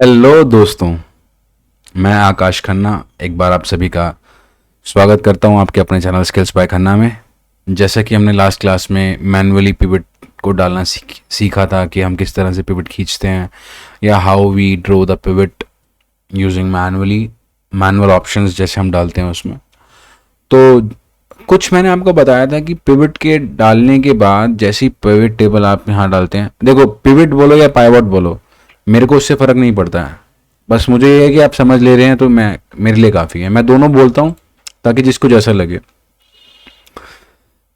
Hello दोस्तों, मैं आकाश खन्ना एक बार आप सभी का स्वागत करता हूं आपके अपने चैनल स्किल्स बाय खन्ना में। जैसा कि हमने लास्ट क्लास में मैनुअली पिवट को डालना सीखा था कि हम किस तरह से पिवट खींचते हैं या how we draw the pivot using manual options जैसे हम डालते हैं उसमें। तो कुछ मैंने आपको बताया था कि पिवट के डालने के बाद जैसी पिवट टेबल आप यहाँ डालते हैं, देखो पिवट बोलो या पाइवट बोलो, मेरे को उससे फ़र्क नहीं पड़ता है। बस मुझे ये है कि आप समझ ले रहे हैं तो मेरे लिए काफ़ी है। मैं दोनों बोलता हूँ ताकि जिसको जैसा लगे,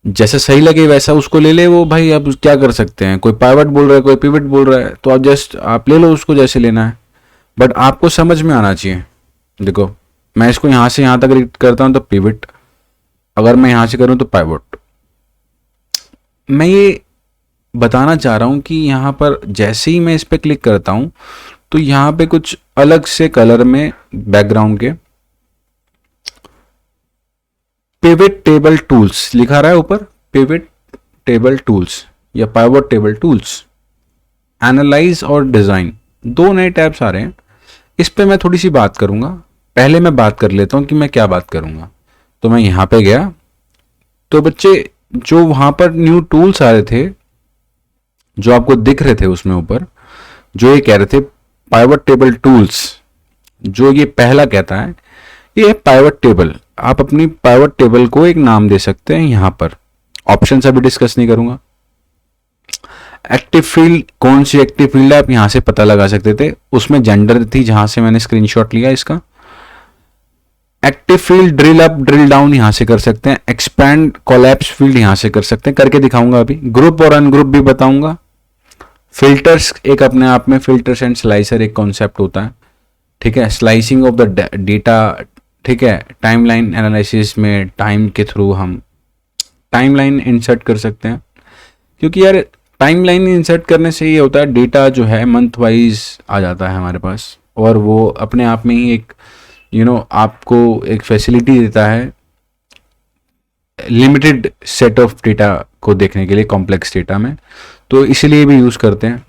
जैसा सही लगे वैसा उसको ले ले वो भाई। अब क्या कर सकते हैं, कोई पाइवट बोल रहा है कोई पिवट बोल रहा है, तो आप जस्ट आप ले लो उसको जैसे लेना है, बट आपको समझ में आना चाहिए। देखो मैं इसको यहाँ से यहाँ तक रीड करता हूँ तो पिवट, अगर मैं यहाँ से करूँ तो पाइवट। मैं ये बताना चाह रहा हूँ कि यहाँ पर जैसे ही मैं इस पर क्लिक करता हूँ तो यहाँ पे कुछ अलग से कलर में बैकग्राउंड के पिवट टेबल टूल्स लिखा रहा है ऊपर, पिवट टेबल टूल्स या पाइवट टेबल टूल्स, एनालाइज और डिज़ाइन, दो नए टैब्स आ रहे हैं। इस पे मैं थोड़ी सी बात करूँगा। पहले मैं बात कर लेता हूँ कि मैं क्या बात करूँगा। तो मैं यहाँ पे गया तो बच्चे जो वहाँ पर न्यू टूल्स आ रहे थे जो आपको दिख रहे थे उसमें ऊपर, जो ये कह रहे थे पाइवट टेबल टूल्स, जो ये पहला कहता है ये है पाइवट टेबल। आप अपनी पाइवट टेबल को एक नाम दे सकते हैं। यहाँ पर ऑप्शन अभी डिस्कस नहीं करूंगा। एक्टिव फील्ड, कौन सी एक्टिव फील्ड है आप यहाँ से पता लगा सकते थे, उसमें जेंडर थी जहां से मैंने स्क्रीनशॉट लिया इसका। Active field drill up drill down यहाँ से कर सकते हैं। एक्सपैंड कोलैप्स फील्ड यहाँ से कर सकते हैं, करके दिखाऊंगा अभी। ग्रुप और अनग्रुप भी बताऊंगा। फिल्टर्स एक अपने आप में, फिल्टर्स एंड स्लाइसर एक कॉन्सेप्ट होता है, ठीक है। स्लाइसिंग ऑफ द डेटा, ठीक है। टाइमलाइन एनालिसिस में टाइम के थ्रू हम टाइमलाइन इंसर्ट कर सकते हैं, क्योंकि यार टाइमलाइन इंसर्ट करने से ये होता है डेटा जो है मंथ वाइज आ जाता है हमारे पास, और वो अपने आप में ही एक आपको एक फैसिलिटी देता है लिमिटेड सेट ऑफ डेटा को देखने के लिए कॉम्प्लेक्स डेटा में, तो इसलिए भी यूज़ करते हैं।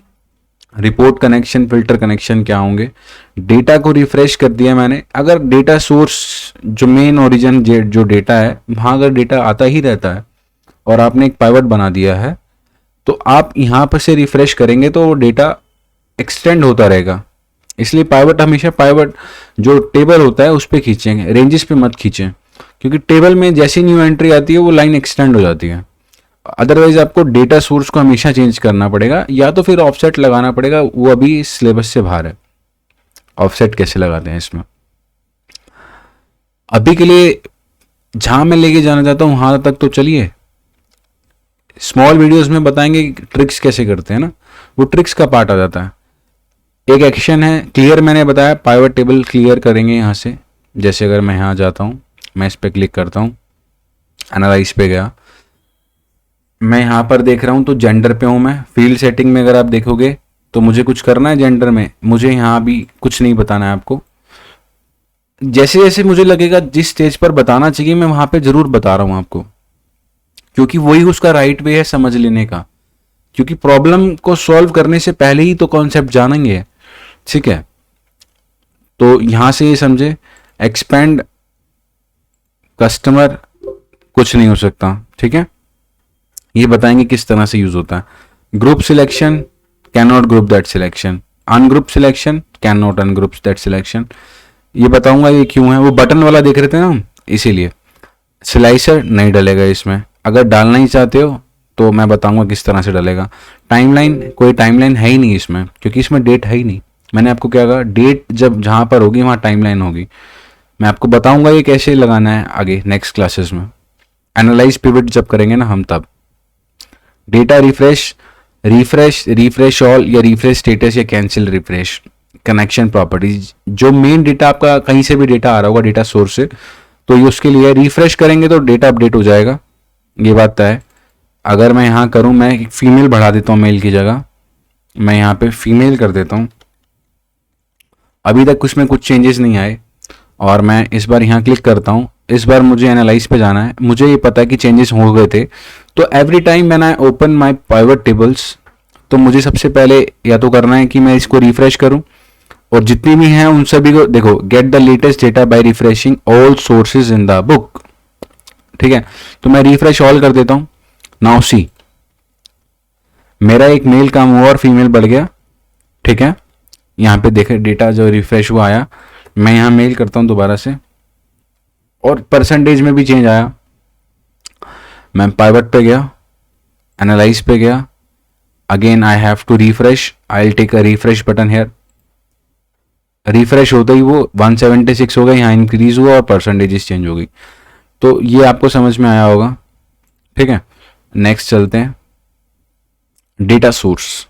रिपोर्ट कनेक्शन, फिल्टर कनेक्शन क्या होंगे। डेटा को रिफ्रेश कर दिया मैंने। अगर डेटा सोर्स जो मेन ओरिजिन जो डेटा है वहाँ अगर डेटा आता ही रहता है और आपने एक पाइवट बना दिया है, तो आप यहाँ पर से रिफ्रेश करेंगे तो वो डेटा एक्सटेंड होता रहेगा। इसलिए पाइवट हमेशा, पाइवट जो टेबल होता है उस पर खींचेंगे, रेंजेस पे मत खींचें, क्योंकि टेबल में जैसी न्यू एंट्री आती है वो लाइन एक्सटेंड हो जाती है। अदरवाइज आपको डेटा सोर्स को हमेशा चेंज करना पड़ेगा, या तो फिर ऑफसेट लगाना पड़ेगा। वो अभी सिलेबस से बाहर है, ऑफसेट कैसे लगाते हैं इसमें। अभी के लिए जहां मैं लेके जाना चाहता हूं वहां तक तो चलिए, स्मॉल वीडियोस में बताएंगे ट्रिक्स कैसे करते हैं ना, वो ट्रिक्स का पार्ट आ जाता है। एक एक्शन है क्लियर, मैंने बताया पाइवट टेबल क्लियर करेंगे यहाँ से। जैसे अगर मैं यहाँ जाता हूँ, मैं इस पर क्लिक करता हूँ, एनालाइज पे गया, मैं यहाँ पर देख रहा हूँ तो जेंडर पे हूँ मैं। फील्ड सेटिंग में अगर आप देखोगे तो मुझे कुछ करना है जेंडर में, मुझे यहाँ भी कुछ नहीं बताना है आपको। जैसे जैसे मुझे लगेगा जिस स्टेज पर बताना चाहिए मैं वहाँ पे जरूर बता रहा हूँ आपको, क्योंकि वही उसका राइट वे है समझ लेने का। क्योंकि प्रॉब्लम को सॉल्व करने से पहले ही तो कॉन्सेप्ट जानेंगे, ठीक है। तो यहां से ये समझे, एक्सपेंड कस्टमर कुछ नहीं हो सकता, ठीक है। ये बताएंगे किस तरह से यूज होता है। Group selection, can not group that selection. Ungroup selection, can not ungroup that selection. ये बताऊंगा ये क्यों है। वो बटन वाला देख रहे थे ना हम, इसीलिए। स्लाइसर नहीं डलेगा इसमें, अगर डालना ही चाहते हो तो मैं बताऊंगा किस तरह से डलेगा। टाइमलाइन, कोई टाइमलाइन है ही नहीं इसमें, क्योंकि इसमें डेट है ही नहीं। मैंने आपको क्या कहा, डेट जब जहां पर होगी वहां टाइमलाइन होगी। मैं आपको बताऊंगा ये कैसे लगाना है आगे नेक्स्ट क्लासेस में। एनालाइज पिवट जब करेंगे ना हम, तब डेटा रिफ्रेश, रिफ्रेश ऑल या रिफ्रेश स्टेटस या कैंसिल रिफ्रेश। कनेक्शन प्रॉपर्टीज, जो मेन डेटा आपका कहीं से भी डेटा आ रहा होगा डेटा सोर्स से, तो ये उसके लिए रिफ्रेश करेंगे तो डेटा अपडेट हो जाएगा, ये बात तय है। अगर मैं यहाँ करूँ, मैं एक फीमेल बढ़ा देता हूँ मेल की जगह, मैं यहाँ पे फीमेल कर देता हूँ। अभी तक उसमें कुछ चेंजेस नहीं आए, और मैं इस बार यहाँ क्लिक करता हूँ। इस बार मुझे एनालाइज पे जाना है, मुझे ये पता है कि चेंजेस हो गए थे। तो every time when I open my pivot tables, तो मुझे सबसे पहले या तो करना है कि मैं इसको रिफ्रेश करूँ, और जितनी भी हैं उन सभी को देखो, get the latest data bye refreshing all sources in the book. ठीक है, तो मैं रिफ्रेश ऑल कर देता हूं। नाउ सी, मेरा एक मेल कम हुआ और फीमेल बढ़ गया। ठीक है, यहां पे देखे डेटा जो रिफ्रेश हुआ आया, मैं यहां मेल करता हूं दोबारा से और परसेंटेज में भी चेंज आया। मैं पाइवट पे गया, एनालाइज पे गया, again I have to refresh, I will take a refresh button here. Refresh होते ही वो 176 हो गया, यहाँ इंक्रीज हुआ और परसेंटेजेस चेंज हो गई। तो ये आपको समझ में आया होगा। ठीक है, नेक्स्ट चलते हैं। डेटा सोर्स,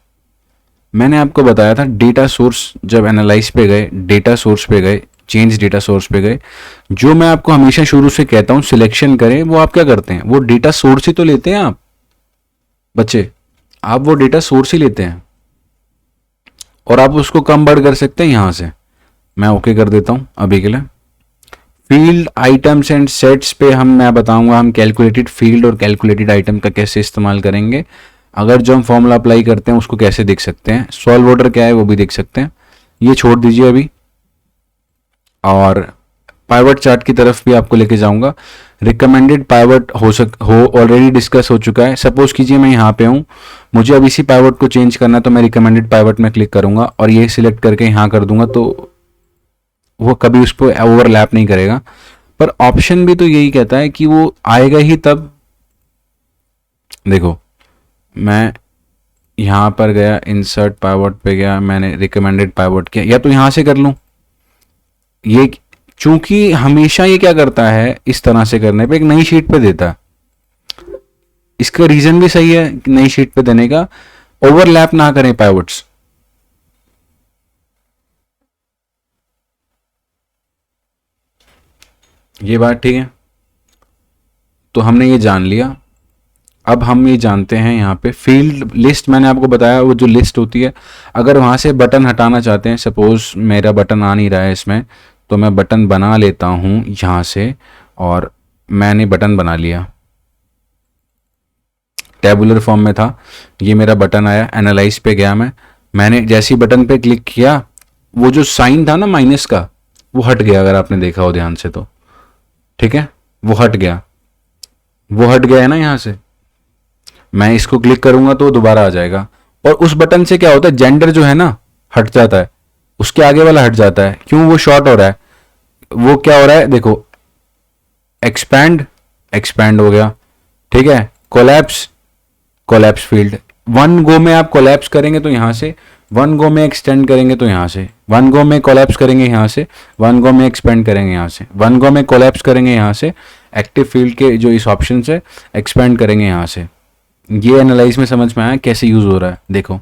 मैंने आपको बताया था डेटा सोर्स, जब एनालाइज पे गए, डेटा सोर्स पे गए, चेंज डेटा सोर्स पे गए, जो मैं आपको हमेशा शुरू से कहता हूं सिलेक्शन करें, वो आप क्या करते हैं, वो डेटा सोर्स ही तो लेते हैं आप बच्चे, आप वो डेटा सोर्स ही लेते हैं और आप उसको कम बढ़ कर सकते हैं यहां से। मैं ओके कर देता हूं अभी के लिए। फील्ड आइटम्स एंड सेट्स पे मैं बताऊंगा हम कैलकुलेटेड फील्ड और कैलकुलेटेड आइटम का कैसे इस्तेमाल करेंगे। अगर जो हम फॉर्मूला अप्लाई करते हैं उसको कैसे देख सकते हैं, सॉल्व ऑर्डर क्या है वो भी देख सकते हैं। ये छोड़ दीजिए अभी, और पाइवट चार्ट की तरफ भी आपको लेके जाऊंगा। रिकमेंडेड पाइवट हो ऑलरेडी डिस्कस हो चुका है। सपोज कीजिए मैं यहाँ पे हूँ, मुझे अब इसी पाइवट को चेंज करना है, तो मैं रिकमेंडेड पाइवट में क्लिक करूंगा और ये सिलेक्ट करके यहाँ कर दूंगा, तो वो कभी उस पर ओवरलैप नहीं करेगा। पर ऑप्शन भी तो यही कहता है कि वो आएगा ही तब। देखो, मैं यहाँ पर गया, इंसर्ट पाइवट पे गया, मैंने रिकमेंडेड पाइवट किया, या तो यहाँ से कर लूँ। ये चूंकि हमेशा ये क्या करता है, इस तरह से करने पे एक नई शीट पे देता है। इसका रीजन भी सही है कि नई शीट पे देने का, ओवरलैप ना करें पाइवट्स। ये बात ठीक है, तो हमने ये जान लिया। अब हम ये जानते हैं यहाँ पे फील्ड लिस्ट, मैंने आपको बताया वो जो लिस्ट होती है, अगर वहाँ से बटन हटाना चाहते हैं, सपोज मेरा बटन आ नहीं रहा है इसमें, तो मैं बटन बना लेता हूँ यहाँ से, और मैंने बटन बना लिया, टेबुलर फॉर्म में था, ये मेरा बटन आया, एनालाइज पे गया मैंने जैसे ही बटन पे क्लिक किया, वो जो साइन था ना माइनस का, वो हट गया, अगर आपने देखा हो ध्यान से तो। ठीक है, वो हट गया, वो हट गया है ना यहाँ से। मैं इसको क्लिक करूंगा तो दोबारा आ जाएगा। और उस बटन से क्या होता है, जेंडर जो है ना हट जाता है, उसके आगे वाला हट जाता है। क्यों, वो शॉर्ट हो रहा है। वो क्या हो रहा है, देखो, एक्सपैंड, एक्सपैंड हो गया। ठीक है, collapse, collapse field, one go में आप कोलैप्स करेंगे तो यहां से, वन गो में एक्सटेंड करेंगे तो यहां से, वन गो में कोलैप्स करेंगे यहां से, वन गो में एक्सपेंड करेंगे यहां से, वन गो में कोलैप्स करेंगे यहां से, एक्टिव फील्ड के जो इस ऑप्शन से एक्सपेंड करेंगे यहां से। ये एनालाइज में समझ में आया कैसे यूज हो रहा है। देखो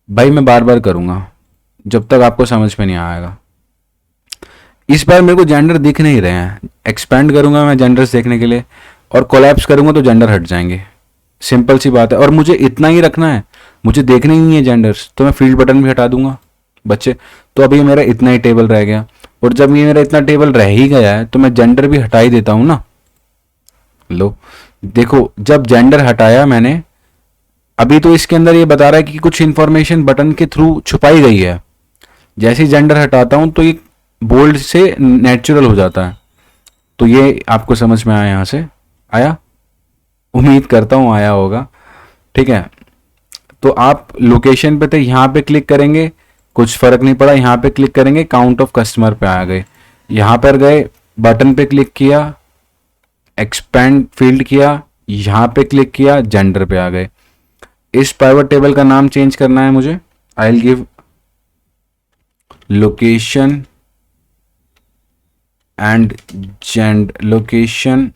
भाई, मैं बार बार करूंगा जब तक आपको समझ में नहीं आएगा। इस बार मेरे को जेंडर दिख नहीं रहे हैं, एक्सपेंड करूंगा मैं जेंडर्स देखने के लिए, और कोलैप्स करूंगा तो जेंडर हट जाएंगे। सिंपल सी बात है, और मुझे इतना ही रखना है, मुझे देखने ही नहीं है जेंडर्स, तो मैं फील्ड बटन भी हटा दूंगा बच्चे। तो अभी मेरा इतना ही टेबल रह गया, और जब ये मेरा इतना टेबल रह ही गया है तो मैं जेंडर भी हटा ही देता हूं ना। लो देखो, जब जेंडर हटाया मैंने, अभी तो इसके अंदर ये बता रहा है कि कुछ इंफॉर्मेशन बटन के थ्रू छुपाई गई है। जैसे ही जेंडर हटाता हूं तो ये बोल्ड से नेचुरल हो जाता है। तो ये आपको समझ में आया, यहां से आया, उम्मीद करता हूं आया होगा। ठीक है, तो आप लोकेशन पे थे, यहां पे क्लिक करेंगे, कुछ फर्क नहीं पड़ा, यहां पे क्लिक करेंगे, काउंट ऑफ कस्टमर पे आ गए, यहां पर गए, बटन पे क्लिक किया, एक्सपेंड फील्ड किया, यहां पे क्लिक किया, जेंडर पे आ गए। इस पाइवट टेबल का नाम चेंज करना है मुझे, I will give location and location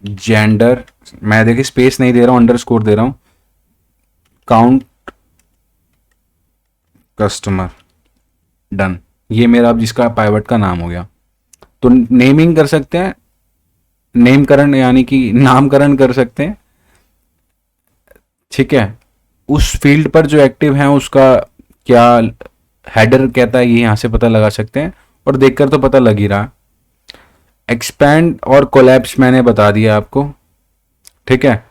gender, मैं देखिए स्पेस नहीं दे रहा हूं, अंडरस्कोर दे रहा हूं, काउंट कस्टमर, डन। ये मेरा अब जिसका पाइवट का नाम हो गया। तो नेमिंग कर सकते हैं, नेमकरण यानी कि नामकरण कर सकते हैं। ठीक है, उस फील्ड पर जो एक्टिव है उसका क्या हेडर कहता है, ये यहां से पता लगा सकते हैं, और देखकर तो पता लग ही रहा। एक्सपैंड और कोलैप्स मैंने बता दिया आपको। ठीक है,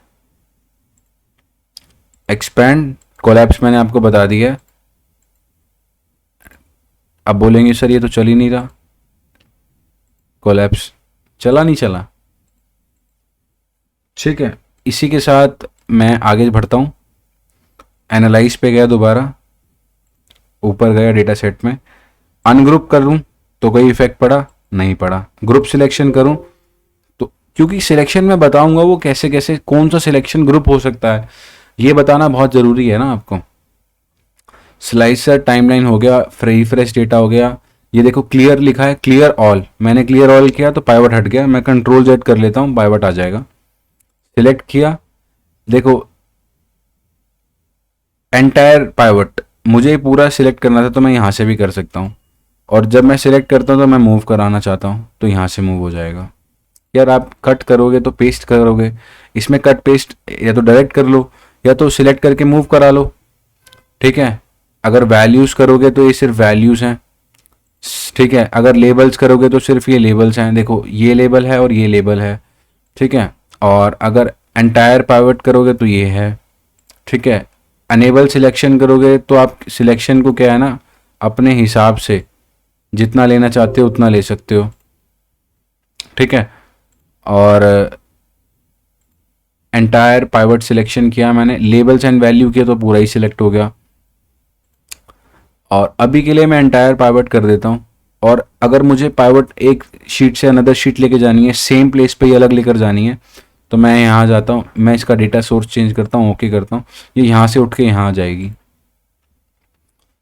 एक्सपैंड कोलैप्स मैंने आपको बता दिया। अब बोलेंगे सर ये तो चल ही नहीं रहा, कोलैप्स चला नहीं चला। ठीक है, इसी के साथ मैं आगे बढ़ता हूँ। एनालाइज पे गया, दोबारा ऊपर गया डेटा सेट में, अनग्रुप कर लूँ तो कोई इफेक्ट पड़ा नहीं पड़ा, ग्रुप सिलेक्शन करूँ तो, क्योंकि सिलेक्शन में बताऊंगा वो कैसे कैसे कौन सा सिलेक्शन ग्रुप हो सकता है, ये बताना बहुत ज़रूरी है ना आपको। स्लाइसर टाइमलाइन हो गया, फ्री फ्रेश डेटा हो गया, ये देखो क्लियर लिखा है, क्लियर ऑल, मैंने क्लियर ऑल किया तो पाइवट हट गया, मैं कंट्रोल जेड कर लेता हूँ, पाइवट आ जाएगा। सिलेक्ट किया, देखो एंटायर पाइवट, मुझे पूरा सिलेक्ट करना था तो मैं यहाँ से भी कर सकता हूँ, और जब मैं सिलेक्ट करता हूँ तो मैं मूव कराना चाहता हूँ तो यहाँ से मूव हो जाएगा। यार आप कट करोगे तो पेस्ट करोगे, इसमें कट पेस्ट या तो डायरेक्ट कर लो या तो सिलेक्ट करके मूव करा लो। ठीक है, अगर वैल्यूज़ करोगे तो ये सिर्फ वैल्यूज़ हैं। ठीक है, अगर लेबल्स करोगे तो सिर्फ ये लेबल्स हैं, देखो ये लेबल है और ये लेबल है। ठीक है, और अगर एंटायर पाइवट करोगे तो ये है। ठीक है, अनेबल सिलेक्शन करोगे तो आप सिलेक्शन को क्या है ना, अपने हिसाब से जितना लेना चाहते हो उतना ले सकते हो। ठीक है, और एंटायर पाइवट सिलेक्शन किया मैंने, लेबल्स एंड वैल्यू किया तो पूरा ही सिलेक्ट हो गया। और अभी के लिए मैं एंटायर पाइवट कर देता हूँ, और अगर मुझे पाइवट एक शीट से अनदर शीट लेके जानी है, सेम प्लेस पे ही अलग लेकर जानी है, तो मैं यहाँ जाता हूँ, मैं इसका डेटा सोर्स चेंज करता हूँ, ओके करता हूँ, ये यहाँ से उठ के यहाँ आ जाएगी।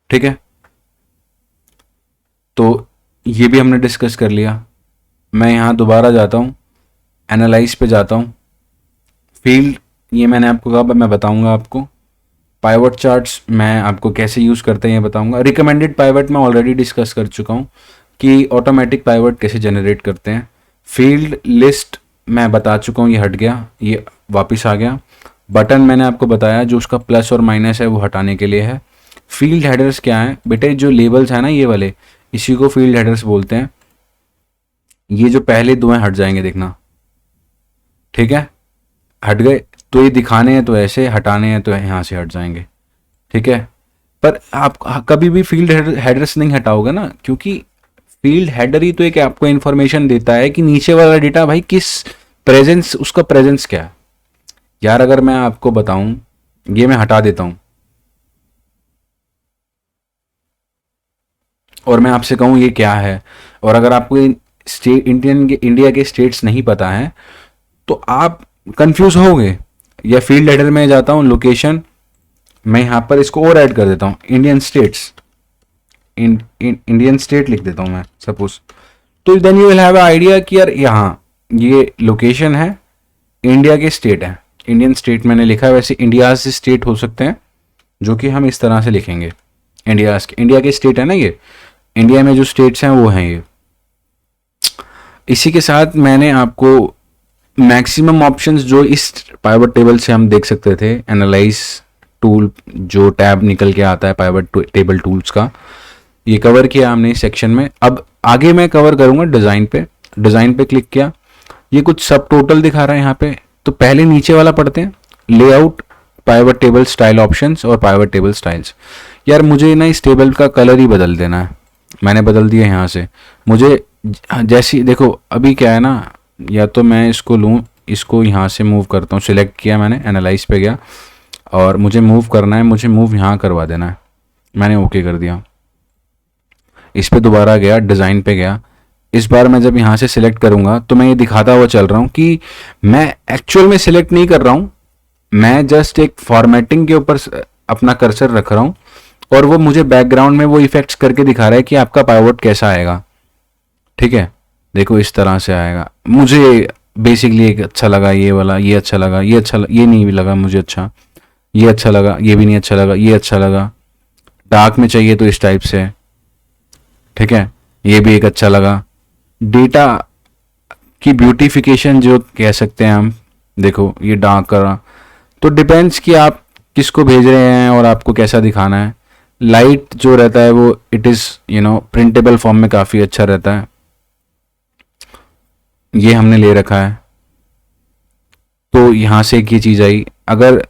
ठीक है, तो ये भी हमने डिस्कस कर लिया। मैं यहाँ दोबारा जाता हूँ, एनालाइज पे जाता हूँ, फील्ड ये मैंने आपको कहा, मैं बताऊँगा आपको। पाइवट चार्ट्स मैं आपको कैसे यूज़ करते हैं ये बताऊँगा। रिकमेंडेड पाइवट मैं ऑलरेडी डिस्कस कर चुका हूँ कि ऑटोमेटिक पाइवट कैसे जनरेट करते हैं। फील्ड लिस्ट मैं बता चुका हूँ, ये हट गया, ये वापस आ गया। बटन मैंने आपको बताया, जो उसका प्लस और माइनस है वो हटाने के लिए है। फील्ड हेडर्स क्या है बेटे, जो लेबल्स हैं ना ये वाले, इसी को फील्ड हेडर्स बोलते हैं। ये जो पहले दो हैं हट जाएंगे, देखना। ठीक है, हट गए, तो ये दिखाने हैं तो ऐसे, हटाने हैं तो यहाँ से हट जाएंगे। ठीक है, पर आप कभी भी फील्ड हेडर्स नहीं हटाओगे ना, क्योंकि फील्ड हेडर ही तो एक आपको इन्फॉर्मेशन देता है कि नीचे वाला डेटा भाई किस प्रेजेंस, उसका प्रेजेंस क्या है। यार अगर मैं आपको बताऊं, ये मैं हटा देता हूं और मैं आपसे कहूं ये क्या है, और अगर आपको स्टेट इंडिया के स्टेट्स नहीं पता है तो आप कंफ्यूज होगे। या फील्ड हेडर में जाता हूं, लोकेशन, मैं यहां पर इसको और ऐड कर देता हूं, इंडियन स्टेट्स, इंडियन स्टेट लिख देता हूं मैं सपोज, तो then you will have idea कि यार यहाँ ये लोकेशन है, इंडिया के स्टेट है, इंडियन स्टेट मैंने लिखा है। वैसे इंडिया से स्टेट हो सकते हैं, जो कि हम इस तरह से लिखेंगे, इंडिया के स्टेट है ना, ये इंडिया में जो स्टेट्स हैं वो हैं ये। इसी के साथ मैंने आपको मैक्सिमम ऑप्शंस जो इस पाइवट टेबल से हम देख सकते थे, एनालाइज टूल जो टैब निकल के आता है पाइवट टेबल टूल्स का, ये कवर किया हमने इस सेक्शन में। अब आगे मैं कवर करूंगा डिज़ाइन पे। डिज़ाइन पे क्लिक किया, ये कुछ सब टोटल दिखा रहा है यहाँ पे, तो पहले नीचे वाला पढ़ते हैं, layout, pivot table style options और पाइवट टेबल स्टाइल्स। यार मुझे ना इस टेबल का कलर ही बदल देना है, मैंने बदल दिया यहाँ से। मुझे जैसी देखो अभी क्या है ना, या तो मैं इसको लूँ, इसको यहाँ से मूव करता हूँ, सिलेक्ट किया मैंने, एनालाइज पे गया और मुझे मूव करना है, मुझे मूव यहाँ करवा देना है, मैंने ओके कर दिया। इस पे दोबारा गया, डिज़ाइन पे गया, इस बार मैं जब यहाँ से सिलेक्ट करूँगा तो मैं ये दिखाता हुआ चल रहा हूँ कि मैं एक्चुअल में सिलेक्ट नहीं कर रहा हूँ, मैं जस्ट एक फॉर्मेटिंग के ऊपर अपना कर्सर रख रहा हूँ और वो मुझे बैकग्राउंड में वो इफेक्ट्स करके दिखा रहा है कि आपका पाइवट कैसा आएगा। ठीक है, देखो इस तरह से आएगा। मुझे बेसिकली एक अच्छा लगा ये वाला, ये अच्छा लगा, ये अच्छा ये नहीं भी लगा मुझे अच्छा, ये अच्छा लगा, ये भी नहीं अच्छा लगा, ये अच्छा लगा। डार्क में चाहिए तो इस टाइप से, ठीक है, ये भी एक अच्छा लगा। डेटा की ब्यूटिफिकेशन जो कह सकते हैं हम, देखो ये डार्क करा, तो डिपेंड्स कि आप किसको भेज रहे हैं और आपको कैसा दिखाना है। लाइट जो रहता है वो इट इज़ प्रिंटेबल फॉर्म में काफ़ी अच्छा रहता है, ये हमने ले रखा है। तो यहाँ से एक ये चीज़ आई। अगर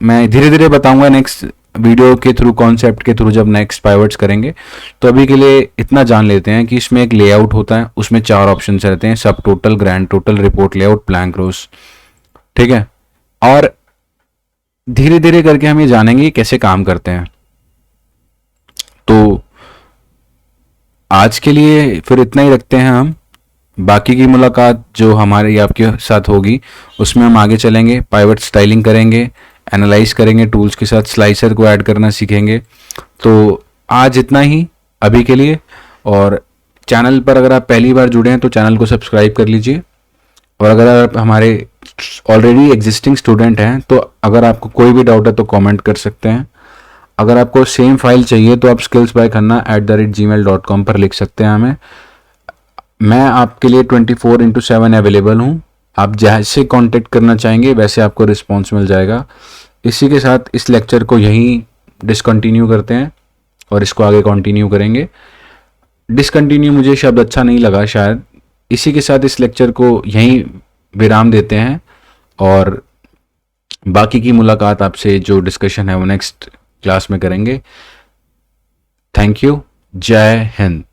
मैं धीरे धीरे बताऊंगा नेक्स्ट वीडियो के थ्रू, कॉन्सेप्ट के थ्रू जब नेक्स्ट पाइवट्स करेंगे। तो अभी के लिए इतना जान लेते हैं कि इसमें एक लेआउट होता है, उसमें 4 ऑप्शन रहते हैं, सब total, grand total, report layout, blank rows. ठीक है, और धीरे धीरे करके हम ये जानेंगे कैसे काम करते हैं। तो आज के लिए फिर इतना ही रखते हैं हम। बाकी की मुलाकात जो हमारे आपके साथ होगी उसमें हम आगे चलेंगे, पाइवट स्टाइलिंग करेंगे, एनालाइज करेंगे, टूल्स के साथ स्लाइसर को ऐड करना सीखेंगे। तो आज इतना ही अभी के लिए। और चैनल पर अगर आप पहली बार जुड़े हैं तो चैनल को सब्सक्राइब कर लीजिए। और अगर आप हमारे ऑलरेडी एग्जिस्टिंग स्टूडेंट हैं तो अगर आपको कोई भी डाउट है तो कमेंट कर सकते हैं। अगर आपको सेम फाइल चाहिए तो आप skillsbyKhanna@gmail.com पर लिख सकते हैं हमें। मैं आपके लिए 24/7 अवेलेबल हूँ। आप जैसे कांटेक्ट करना चाहेंगे वैसे आपको रिस्पॉन्स मिल जाएगा। इसी के साथ इस लेक्चर को यहीं डिसकंटिन्यू करते हैं और इसको आगे कंटिन्यू करेंगे। डिसकंटिन्यू मुझे शब्द अच्छा नहीं लगा शायद। इसी के साथ इस लेक्चर को यहीं विराम देते हैं और बाकी की मुलाकात आपसे जो डिस्कशन है वो नेक्स्ट क्लास में करेंगे। Thank you. जय हिंद।